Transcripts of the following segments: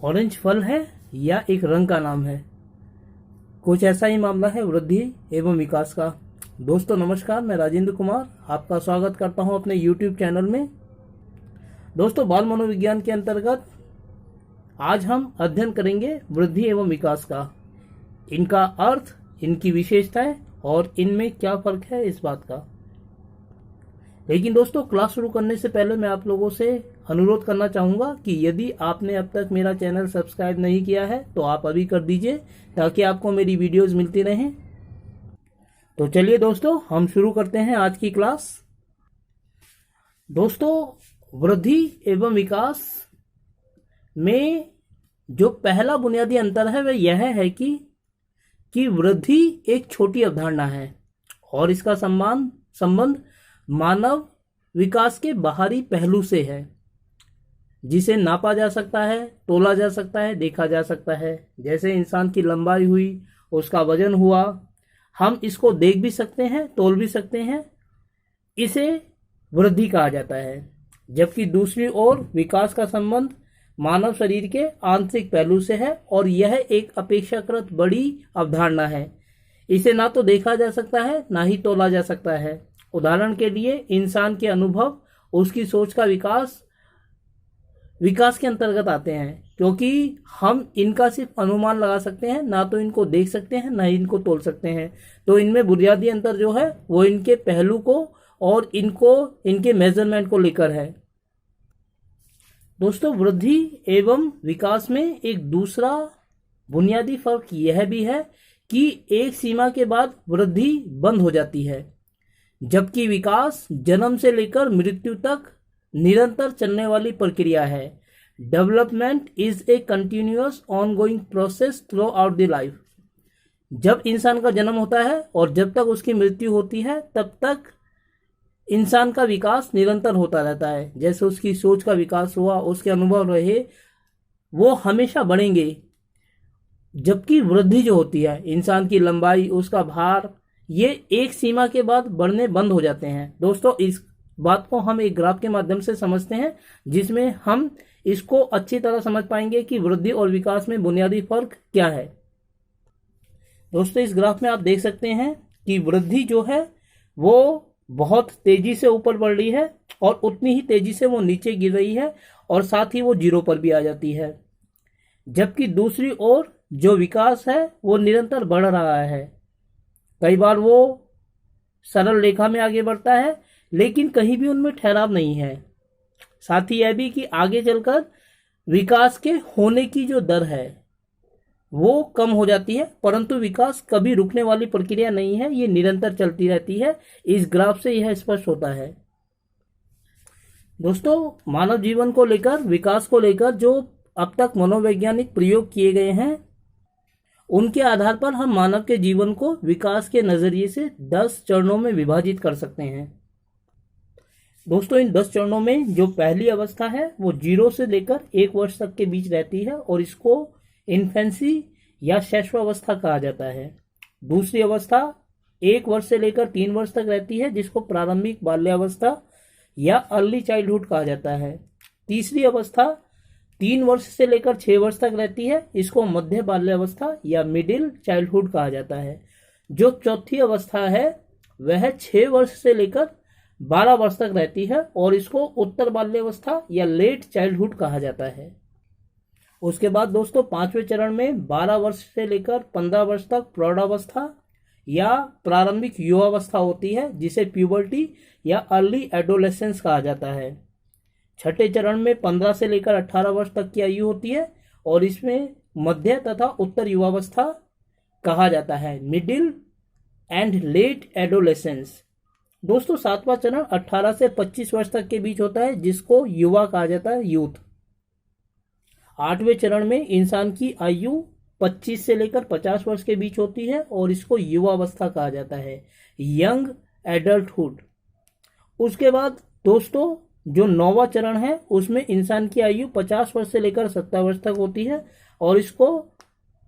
Orange फल है या एक रंग का नाम है? कुछ ऐसा ही मामला है वृद्धि एवं विकास का। दोस्तों नमस्कार, मैं राजेंद्र कुमार आपका स्वागत करता हूं अपने YouTube चैनल में। दोस्तों बाल मनोविज्ञान के अंतर्गत आज हम अध्ययन करेंगे वृद्धि एवं विकास का, इनका अर्थ, इनकी विशेषताएं और इनमें क्या फर्क है इस बात का। लेकिन दोस्तों क्लास शुरू करने से पहले मैं आप लोगों से अनुरोध करना चाहूँगा कि यदि आपने अब तक मेरा चैनल सब्सक्राइब नहीं किया है तो आप अभी कर दीजिए ताकि आपको मेरी वीडियोस मिलती रहें। तो चलिए दोस्तों हम शुरू करते हैं आज की क्लास। दोस्तों वृद्धि एवं विकास में जो पहला बुनियादी अंतर है वह यह है कि वृद्धि एक छोटी अवधारणा है और इसका संबंध मानव विकास के बाहरी पहलू से है, जिसे नापा जा सकता है, तोला जा सकता है, देखा जा सकता है। जैसे इंसान की लंबाई हुई, उसका वजन हुआ, हम इसको देख भी सकते हैं, तोल भी सकते हैं, इसे वृद्धि कहा जाता है। जबकि दूसरी ओर विकास का संबंध मानव शरीर के आंतरिक पहलू से है और यह एक अपेक्षाकृत बड़ी अवधारणा है। इसे ना तो देखा जा सकता है ना ही तोला जा सकता है। उदाहरण के लिए इंसान के अनुभव, उसकी सोच का विकास के अंतर्गत आते हैं, क्योंकि हम इनका सिर्फ अनुमान लगा सकते हैं, ना तो इनको देख सकते हैं ना ही इनको तोल सकते हैं। तो इनमें बुनियादी अंतर जो है वो इनके पहलू को और इनके मेजरमेंट को लेकर है। दोस्तों वृद्धि एवं विकास में एक दूसरा बुनियादी फर्क यह भी है कि एक सीमा के बाद वृद्धि बंद हो जाती है, जबकि विकास जन्म से लेकर मृत्यु तक निरंतर चलने वाली प्रक्रिया है। Development is a continuous ongoing process through out the life. जब इंसान का जन्म होता है और जब तक उसकी मृत्यु होती है तब तक इंसान का विकास निरंतर होता रहता है। जैसे उसकी सोच का विकास हुआ, उसके अनुभव रहे, वो हमेशा बढ़ेंगे। जबकि वृद्धि जो होती है, इंसान की लंबाई, उसका भार, ये एक सीमा के बाद बढ़ने बंद हो जाते हैं। दोस्तों इस बात को हम एक ग्राफ के माध्यम से समझते हैं, जिसमें हम इसको अच्छी तरह समझ पाएंगे कि वृद्धि और विकास में बुनियादी फर्क क्या है। दोस्तों इस ग्राफ में आप देख सकते हैं कि वृद्धि जो है वो बहुत तेजी से ऊपर बढ़ रही है और उतनी ही तेजी से वो नीचे गिर रही है और साथ ही वो जीरो पर भी आ जाती है। जबकि दूसरी ओर जो विकास है वो निरंतर बढ़ रहा है। कई बार वो सरल रेखा में आगे बढ़ता है, लेकिन कहीं भी उनमें ठहराव नहीं है। साथ ही यह भी कि आगे चलकर विकास के होने की जो दर है वो कम हो जाती है, परंतु विकास कभी रुकने वाली प्रक्रिया नहीं है, ये निरंतर चलती रहती है। इस ग्राफ से यह स्पष्ट होता है। दोस्तों मानव जीवन को लेकर, विकास को लेकर जो अब तक मनोवैज्ञानिक प्रयोग किए गए हैं, उनके आधार पर हम मानव के जीवन को विकास के नजरिए से 10 चरणों में विभाजित कर सकते हैं। दोस्तों इन 10 चरणों में जो पहली अवस्था है वो 0 से लेकर 1 वर्ष तक के बीच रहती है और इसको इन्फेंसी या शैशवावस्था कहा जाता है। दूसरी अवस्था 1 वर्ष से लेकर 3 वर्ष तक रहती है, जिसको प्रारंभिक बाल्यावस्था या अर्ली चाइल्डहुड कहा जाता है। तीसरी अवस्था 3 वर्ष से लेकर 6 वर्ष तक रहती है, इसको मध्य बाल्यावस्था या मिडिल चाइल्डहुड कहा जाता है। जो चौथी अवस्था है वह 6 वर्ष से लेकर 12 वर्ष तक रहती है और इसको उत्तर बाल्यावस्था या लेट चाइल्डहुड कहा जाता है। उसके बाद दोस्तों 5वें चरण में 12 वर्ष से लेकर 15 वर्ष तक प्रौढ़ावस्था या प्रारंभिक युवावस्था होती है, जिसे प्यूबर्टी या अर्ली एडोलेसेंस कहा जाता है। छठे चरण में 15 से लेकर 18 वर्ष तक की आयु होती है और इसमें मध्य तथा उत्तर युवावस्था कहा जाता है, मिडिल एंड लेट एडोलेसेंस। दोस्तों 7वां चरण 18 से 25 वर्ष तक के बीच होता है, जिसको युवा कहा जाता है, यूथ। 8वें चरण में इंसान की आयु 25 से लेकर 50 वर्ष के बीच होती है और इसको युवावस्था कहा जाता है, यंग एडल्टहुड। उसके बाद दोस्तों जो 9वां चरण है उसमें इंसान की आयु 50 वर्ष से लेकर 70 वर्ष तक होती है और इसको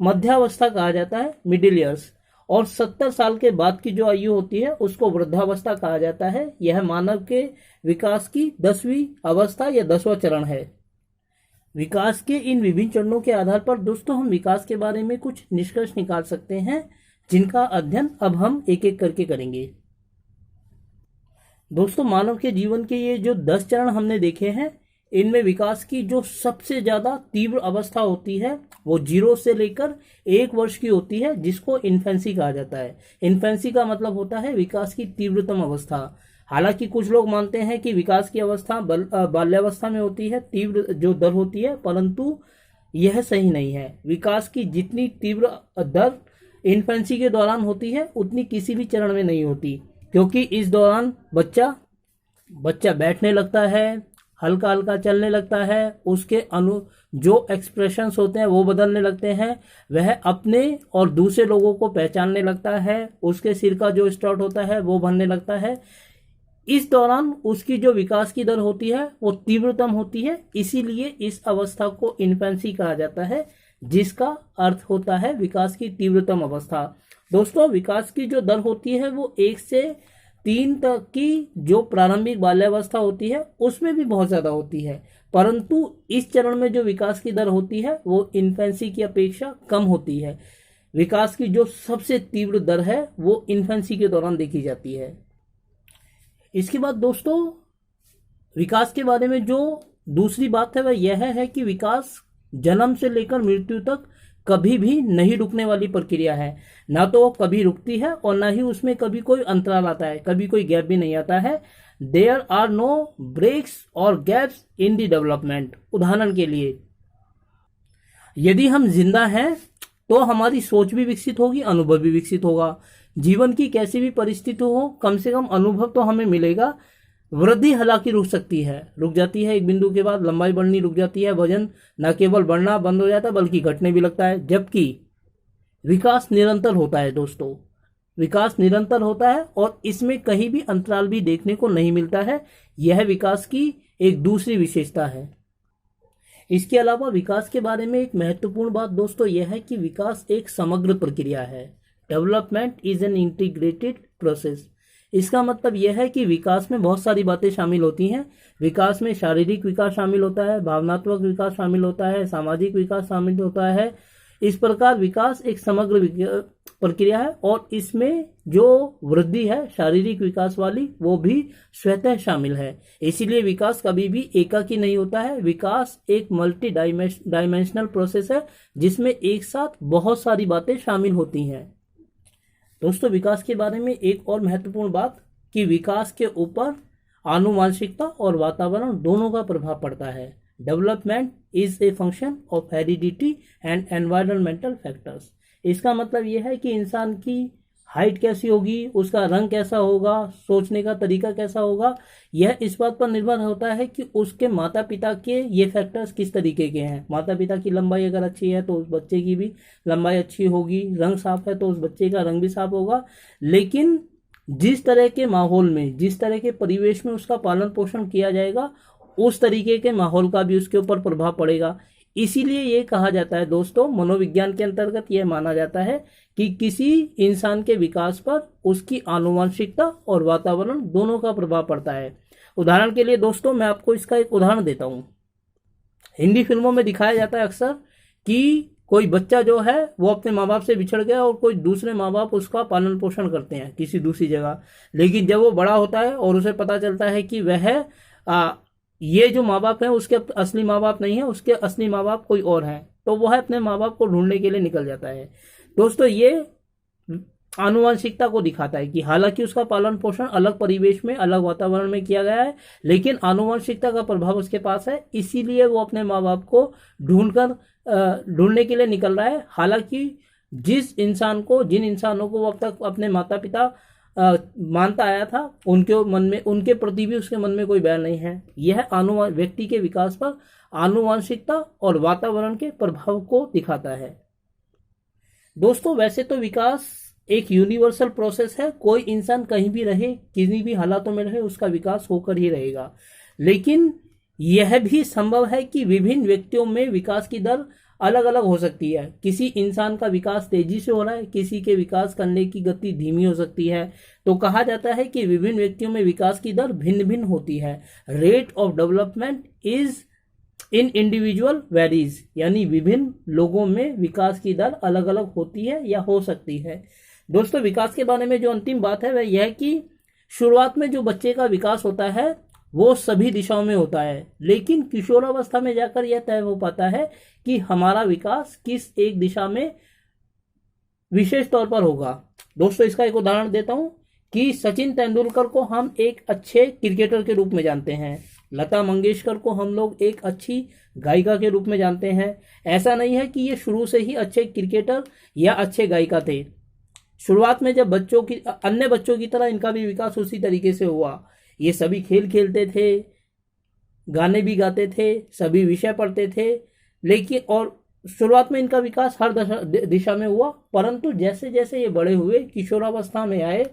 मध्यावस्था कहा जाता है, मिडिल ईयर्स। और 70 साल के बाद की जो आयु होती है उसको वृद्धावस्था कहा जाता है। यह मानव के विकास की 10वीं अवस्था या 10वां चरण है। विकास के इन विभिन्न चरणों के आधार पर दोस्तों हम विकास के बारे में कुछ निष्कर्ष निकाल सकते हैं, जिनका अध्ययन अब हम एक एक करके करेंगे। दोस्तों, मानव के जीवन के ये जो 10 चरण हमने देखे हैं, इनमें विकास की जो सबसे ज्यादा तीव्र अवस्था होती है वो 0 से लेकर 1 वर्ष की होती है, जिसको इन्फेंसी कहा जाता है। इन्फेंसी का मतलब होता है विकास की तीव्रतम अवस्था। हालांकि कुछ लोग मानते हैं कि विकास की अवस्था बाल्यावस्था में होती है, तीव्र जो दर होती है, परंतु यह सही नहीं है। विकास की जितनी तीव्र दर इन्फेंसी के दौरान होती है, उतनी किसी भी चरण में नहीं होती, क्योंकि इस दौरान बच्चा बैठने लगता है, हल्का हल्का चलने लगता है, उसके जो एक्सप्रेशंस होते हैं वो बदलने लगते हैं, वह अपने और दूसरे लोगों को पहचानने लगता है, उसके सिर का जो स्ट्रोट होता है वो बनने लगता है। इस दौरान उसकी जो विकास की दर होती है वो तीव्रतम होती है, इसीलिए इस अवस्था को इन्फेंसी कहा जाता है, जिसका अर्थ होता है विकास की तीव्रतम अवस्था। दोस्तों, विकास की जो दर होती है वो 1 से 3 तक की जो प्रारंभिक बाल्यावस्था होती है उसमें भी बहुत ज्यादा होती है, परंतु इस चरण में जो विकास की दर होती है वो इन्फेंसी की अपेक्षा कम होती है। विकास की जो सबसे तीव्र दर है वो इन्फेंसी के दौरान देखी जाती है। इसके बाद दोस्तों, विकास के बारे में जो दूसरी बात है वह यह है कि विकास जन्म से लेकर मृत्यु तक कभी भी नहीं रुकने वाली प्रक्रिया है। ना तो वो कभी रुकती है और ना ही उसमें कभी कोई अंतराल आता है, कभी कोई गैप भी नहीं आता है। देयर आर नो ब्रेक्स और गैप्स इन द डेवलपमेंट। उदाहरण के लिए, यदि हम जिंदा हैं तो हमारी सोच भी विकसित होगी, अनुभव भी विकसित होगा। जीवन की कैसी भी परिस्थिति हो, कम से कम अनुभव तो हमें मिलेगा। वृद्धि हालांकि रुक जाती है एक बिंदु के बाद, लंबाई बढ़नी रुक जाती है, वजन न केवल बढ़ना बंद हो जाता है बल्कि घटने भी लगता है, जबकि विकास निरंतर होता है। दोस्तों, विकास निरंतर होता है और इसमें कहीं भी अंतराल भी देखने को नहीं मिलता है। यह विकास की एक दूसरी विशेषता है। इसके अलावा विकास के बारे में एक महत्वपूर्ण बात दोस्तों यह है कि विकास एक समग्र प्रक्रिया है। Development is an integrated process. इसका मतलब यह है कि विकास में बहुत सारी बातें शामिल होती हैं। विकास में शारीरिक विकास शामिल होता है, भावनात्मक विकास शामिल होता है, सामाजिक विकास शामिल होता है। इस प्रकार विकास एक समग्र प्रक्रिया है और इसमें जो वृद्धि है शारीरिक विकास वाली वो भी स्वतः शामिल है। इसीलिए विकास कभी भी एकाकी नहीं होता है। विकास एक मल्टी डायमेंशनल प्रोसेस है जिसमें एक साथ बहुत सारी बातें शामिल होती हैं। दोस्तों, विकास के बारे में एक और महत्वपूर्ण बात कि विकास के ऊपर आनुवांशिकता और वातावरण दोनों का प्रभाव पड़ता है। Development is a function of heredity and environmental factors. इसका मतलब यह है कि इंसान की हाइट कैसी होगी, उसका रंग कैसा होगा, सोचने का तरीका कैसा होगा, यह इस बात पर निर्भर होता है कि उसके माता पिता के ये फैक्टर्स किस तरीके के हैं। माता पिता की लंबाई अगर अच्छी है तो उस बच्चे की भी लंबाई अच्छी होगी, रंग साफ है तो उस बच्चे का रंग भी साफ होगा। लेकिन जिस तरह के माहौल में, जिस तरह के परिवेश में उसका पालन पोषण किया जाएगा, उस तरीके के माहौल का भी उसके ऊपर प्रभाव पड़ेगा। इसीलिए ये कहा जाता है दोस्तों, मनोविज्ञान के अंतर्गत यह माना जाता है कि किसी इंसान के विकास पर उसकी आनुवंशिकता और वातावरण दोनों का प्रभाव पड़ता है। उदाहरण के लिए दोस्तों, मैं आपको इसका एक उदाहरण देता हूँ। हिंदी फिल्मों में दिखाया जाता है अक्सर कि कोई बच्चा जो है वो अपने माँ बाप से बिछड़ गया और कोई दूसरे माँ बाप उसका पालन पोषण करते हैं किसी दूसरी जगह। लेकिन जब वो बड़ा होता है और उसे पता चलता है कि वह ये जो माँ बाप हैं उसके असली माँ बाप नहीं है, उसके असली माँ बाप कोई और हैं, तो वह अपने माँ बाप को ढूंढने के लिए निकल जाता है। दोस्तों, ये आनुवंशिकता को दिखाता है कि हालांकि उसका पालन पोषण अलग परिवेश में, अलग वातावरण में किया गया है, लेकिन आनुवंशिकता का प्रभाव उसके पास है, इसीलिए वो अपने माँ बाप को ढूंढने के लिए निकल रहा है। हालांकि जिन इंसानों को वो अब तक अपने माता पिता मानता आया था, उनके प्रति भी उसके मन में कोई बैर नहीं है। यह व्यक्ति के विकास पर आनुवंशिकता और वातावरण के प्रभाव को दिखाता है। दोस्तों, वैसे तो विकास एक यूनिवर्सल प्रोसेस है। कोई इंसान कहीं भी रहे, किसी भी हालातों में रहे, उसका विकास होकर ही रहेगा। लेकिन यह भी संभव है कि विभिन्न व्यक्तियों में विकास की दर अलग अलग हो सकती है। किसी इंसान का विकास तेजी से हो रहा है, किसी के विकास करने की गति धीमी हो सकती है। तो कहा जाता है कि विभिन्न व्यक्तियों में विकास की दर भिन्न भिन्न होती है। Rate of development is in individual varies, यानी विभिन्न लोगों में विकास की दर अलग अलग होती है या हो सकती है। दोस्तों, विकास के बारे में जो अंतिम बात है वह यह कि शुरुआत में जो बच्चे का विकास होता है वो सभी दिशाओं में होता है, लेकिन किशोरावस्था में जाकर यह तय हो पाता है कि हमारा विकास किस एक दिशा में विशेष तौर पर होगा। दोस्तों, इसका एक उदाहरण देता हूं कि सचिन तेंदुलकर को हम एक अच्छे क्रिकेटर के रूप में जानते हैं, लता मंगेशकर को हम लोग एक अच्छी गायिका के रूप में जानते हैं। ऐसा नहीं है कि ये शुरू से ही अच्छे क्रिकेटर या अच्छे गायिका थे। शुरुआत में जब अन्य बच्चों की तरह इनका भी विकास उसी तरीके से हुआ। ये सभी खेल खेलते थे, गाने भी गाते थे, सभी विषय पढ़ते थे, लेकिन और शुरुआत में इनका विकास हर दिशा में हुआ, परंतु जैसे जैसे ये बड़े हुए, किशोरावस्था में आए,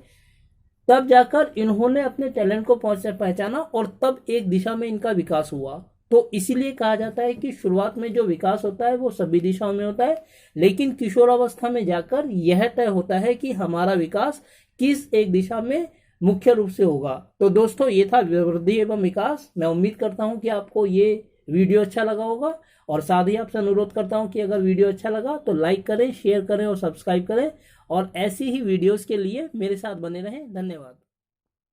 तब जाकर इन्होंने अपने टैलेंट को पहचाना और तब एक दिशा में इनका विकास हुआ। तो इसीलिए कहा जाता है कि शुरुआत में जो विकास होता है वो सभी दिशाओं में होता है, लेकिन किशोरावस्था में जाकर यह तय होता है कि हमारा विकास किस एक दिशा में मुख्य रूप से होगा। तो दोस्तों, ये था वृद्धि एवं विकास। मैं उम्मीद करता हूं कि आपको ये वीडियो अच्छा लगा होगा, और साथ ही आपसे अनुरोध करता हूं कि अगर वीडियो अच्छा लगा तो लाइक करें, शेयर करें और सब्सक्राइब करें, और ऐसी ही वीडियोस के लिए मेरे साथ बने रहें। धन्यवाद।